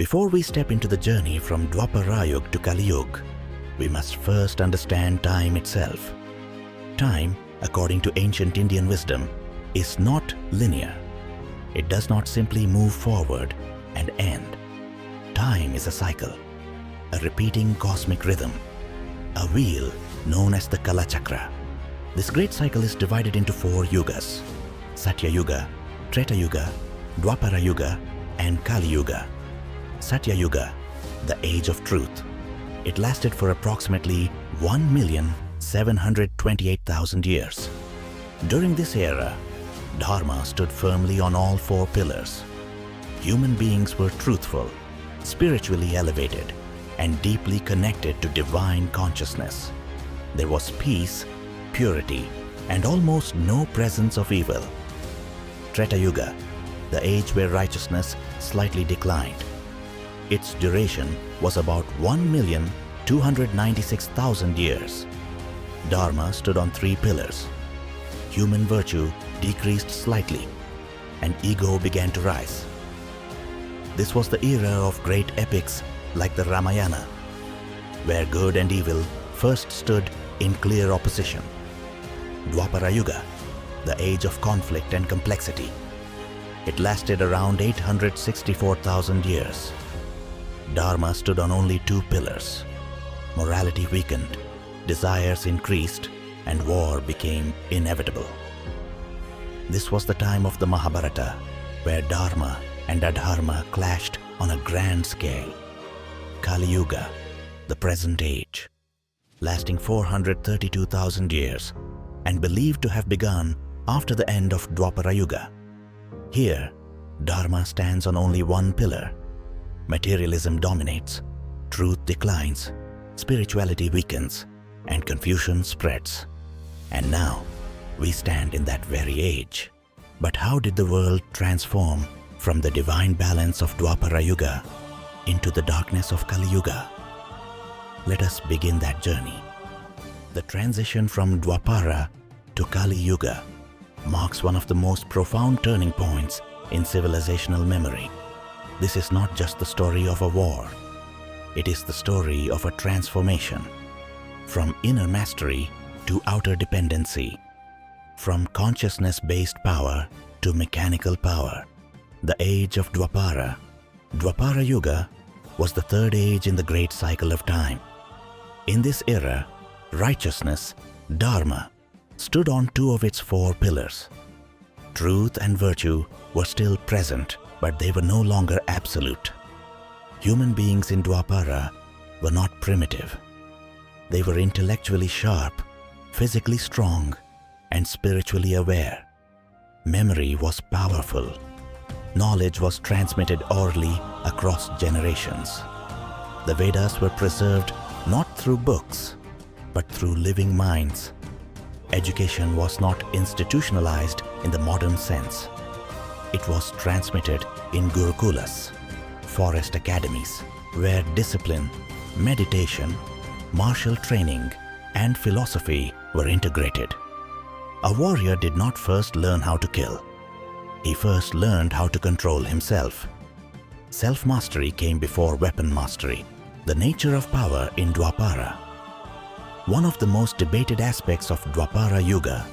Before we step into the journey from Dwaparayug to Kaliyug, we must first understand time itself. Time, according to ancient Indian wisdom, is not linear. It does not simply move forward and end. Time is a cycle, a repeating cosmic rhythm, a wheel known as the Kalachakra. This great cycle is divided into 4 yugas: Satyayuga, Tretayuga, Dwaparayuga, and Kaliyuga. Satyayuga, the age of truth. It lasted for approximately 1,728,000 years. During this era, Dharma stood firmly on all 4 pillars. Human beings were truthful, spiritually elevated, and deeply connected to divine consciousness. There was peace, purity, and almost no presence of evil. Tretayuga, the age where righteousness slightly declined. Its duration was about 1,296,000 years. Dharma stood on 3 pillars. Human virtue decreased slightly, and ego began to rise. This was the era of great epics like the Ramayana, where good and evil first stood in clear opposition. Dwaparayuga, the age of conflict and complexity. It lasted around 864,000 years. Dharma stood on only 2 pillars. Morality weakened, desires increased, and war became inevitable. This was the time of the Mahabharata, where Dharma and Adharma clashed on a grand scale. Kaliyuga, the present age, lasting 432,000 years, and believed to have begun after the end of Dwaparayuga. Here, Dharma stands on only 1 pillar. Materialism dominates, truth declines, spirituality weakens, and confusion spreads. And now, we stand in that very age. But how did the world transform from the divine balance of Dwaparayuga into the darkness of Kaliyuga? Let us begin that journey. The transition from Dwapara to Kaliyuga marks one of the most profound turning points in civilizational memory. This is not just the story of a war. It is the story of a transformation, from inner mastery to outer dependency, from consciousness-based power to mechanical power. The age of Dwapara, Dwaparayuga, was the 3rd age in the great cycle of time. In this era, righteousness, Dharma, stood on 2 of its 4 pillars. Truth and virtue were still present, but they were no longer absolute. Human beings in Dwapara were not primitive. They were intellectually sharp, physically strong, and spiritually aware. Memory was powerful. Knowledge was transmitted orally across generations. The Vedas were preserved not through books, but through living minds. Education was not institutionalized in the modern sense. It was transmitted in gurukuls, forest academies, where discipline, meditation, martial training, and philosophy were integrated. A warrior did not first learn how to kill. He first learned how to control himself. Self-mastery came before weapon mastery, the nature of power in Dwapara. One of the most debated aspects of Dwaparayuga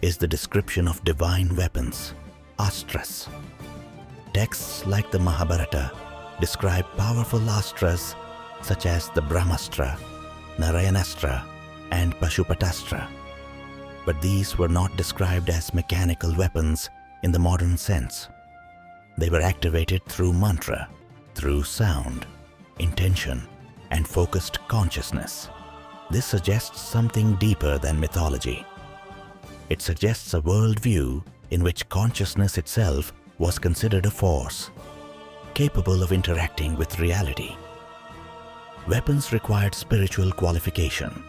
is the description of divine weapons, astras. Texts like the Mahabharata describe powerful astras such as the Brahmastra, Narayanastra, and Pashupatastra. But these were not described as mechanical weapons in the modern sense. They were activated through mantra, through sound, intention, and focused consciousness. This suggests something deeper than mythology. It suggests a worldview in which consciousness itself was considered a force, capable of interacting with reality. Weapons required spiritual qualification.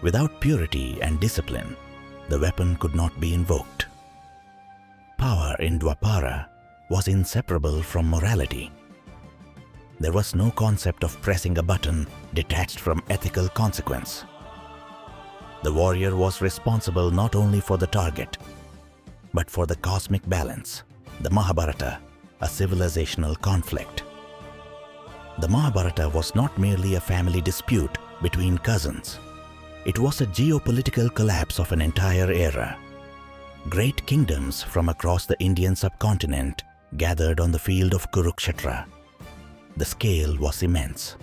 Without purity and discipline, the weapon could not be invoked. Power in Dwapara was inseparable from morality. There was no concept of pressing a button detached from ethical consequence. The warrior was responsible not only for the target, but for the cosmic balance, the Mahabharata, a civilizational conflict. The Mahabharata was not merely a family dispute between cousins. It was a geopolitical collapse of an entire era. Great kingdoms from across the Indian subcontinent gathered on the field of Kurukshetra. The scale was immense.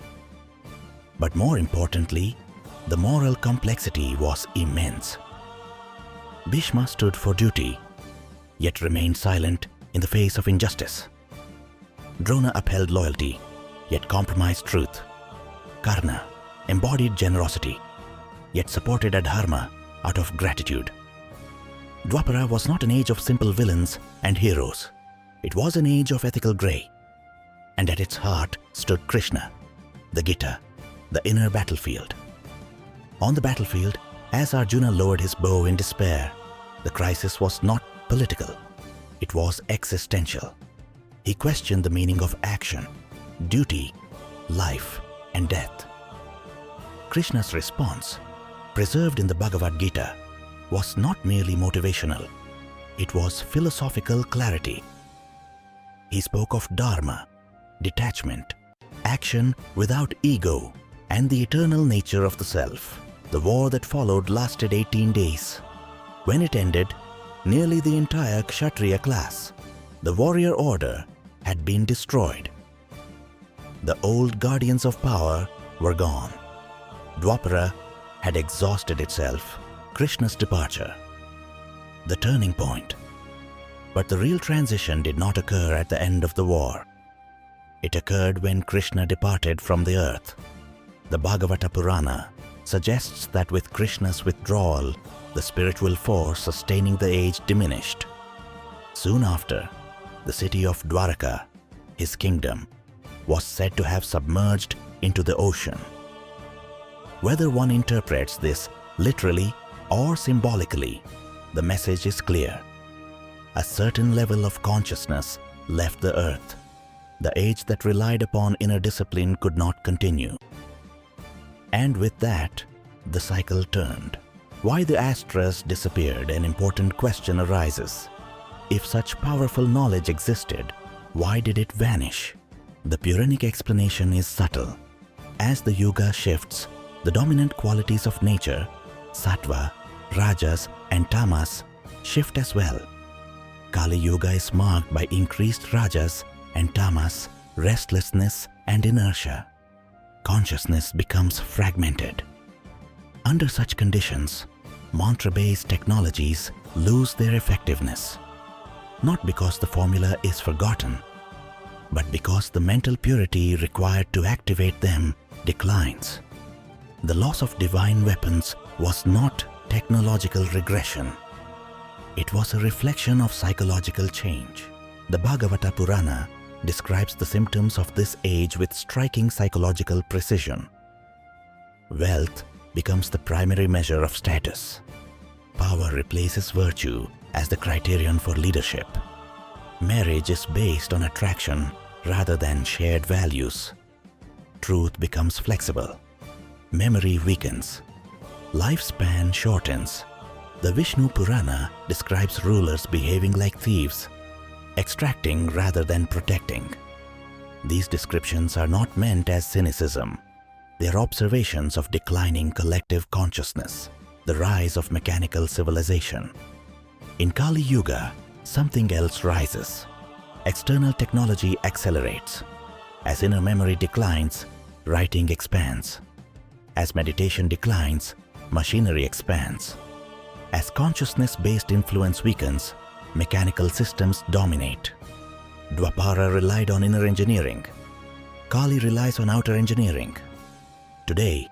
But more importantly, the moral complexity was immense. Bhishma stood for duty, yet remained silent in the face of injustice. Drona upheld loyalty, yet compromised truth. Karna embodied generosity, yet supported Dharma out of gratitude. Dwapara was not an age of simple villains and heroes. It was an age of ethical grey. And at its heart stood Krishna, the Gita, the inner battlefield. On the battlefield, as Arjuna lowered his bow in despair, the crisis was not political. It was existential. He questioned the meaning of action, duty, life, and death. Krishna's response, preserved in the Bhagavad Gita, was not merely motivational. It was philosophical clarity. He spoke of Dharma, detachment, action without ego, and the eternal nature of the self. The war that followed lasted 18 days. When it ended, nearly the entire Kshatriya class, the warrior order, had been destroyed. The old guardians of power were gone. Dwapara had exhausted itself. Krishna's departure, the turning point. But the real transition did not occur at the end of the war. It occurred when Krishna departed from the earth. The Bhagavata Purana suggests that with Krishna's withdrawal, the spiritual force sustaining the age diminished. Soon after, the city of Dwaraka, his kingdom, was said to have submerged into the ocean. Whether one interprets this literally or symbolically, the message is clear. A certain level of consciousness left the earth. The age that relied upon inner discipline could not continue. And with that, the cycle turned. Why the astras disappeared, an important question arises. If such powerful knowledge existed, why did it vanish? The Puranic explanation is subtle. As the yuga shifts, the dominant qualities of nature, sattva, rajas, and tamas, shift as well. Kaliyuga is marked by increased rajas and tamas, restlessness and inertia. Consciousness becomes fragmented. Under such conditions, mantra-based technologies lose their effectiveness. Not because the formula is forgotten, but because the mental purity required to activate them declines. The loss of divine weapons was not technological regression. It was a reflection of psychological change. The Bhagavata Purana describes the symptoms of this age with striking psychological precision. Wealth becomes the primary measure of status. Power replaces virtue as the criterion for leadership. Marriage is based on attraction rather than shared values. Truth becomes flexible. Memory weakens. Lifespan shortens. The Vishnu Purana describes rulers behaving like thieves, extracting rather than protecting. These descriptions are not meant as cynicism. They are observations of declining collective consciousness, the rise of mechanical civilization. In Kaliyuga, something else rises. External technology accelerates. As inner memory declines, writing expands. As meditation declines, machinery expands. As consciousness-based influence weakens, mechanical systems dominate. Dwapara relied on inner engineering. Kali relies on outer engineering. Today,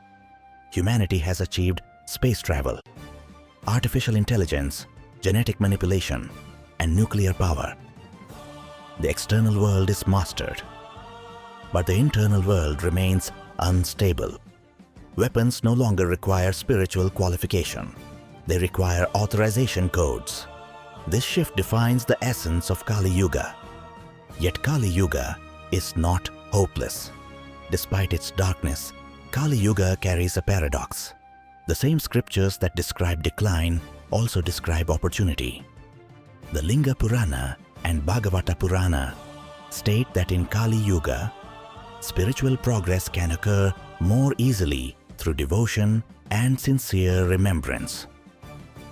humanity has achieved space travel, artificial intelligence, genetic manipulation, and nuclear power. The external world is mastered, but the internal world remains unstable. Weapons no longer require spiritual qualification. They require authorization codes. This shift defines the essence of Kaliyuga. Yet Kaliyuga is not hopeless. Despite its darkness, Kaliyuga carries a paradox. The same scriptures that describe decline also describe opportunity. The Linga Purana and Bhagavata Purana state that in Kaliyuga, spiritual progress can occur more easily through devotion and sincere remembrance.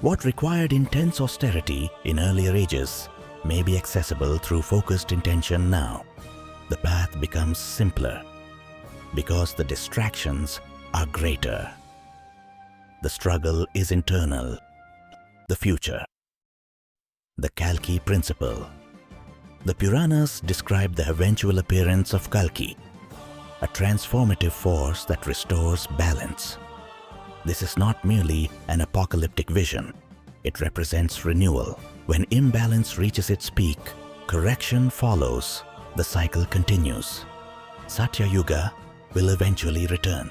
What required intense austerity in earlier ages may be accessible through focused intention now. The path becomes simpler because the distractions are greater. The struggle is internal. The future. The Kalki principle. The Puranas describe the eventual appearance of Kalki, a transformative force that restores balance. This is not merely an apocalyptic vision. It represents renewal. When imbalance reaches its peak, correction follows. The cycle continues. Satyayuga will eventually return.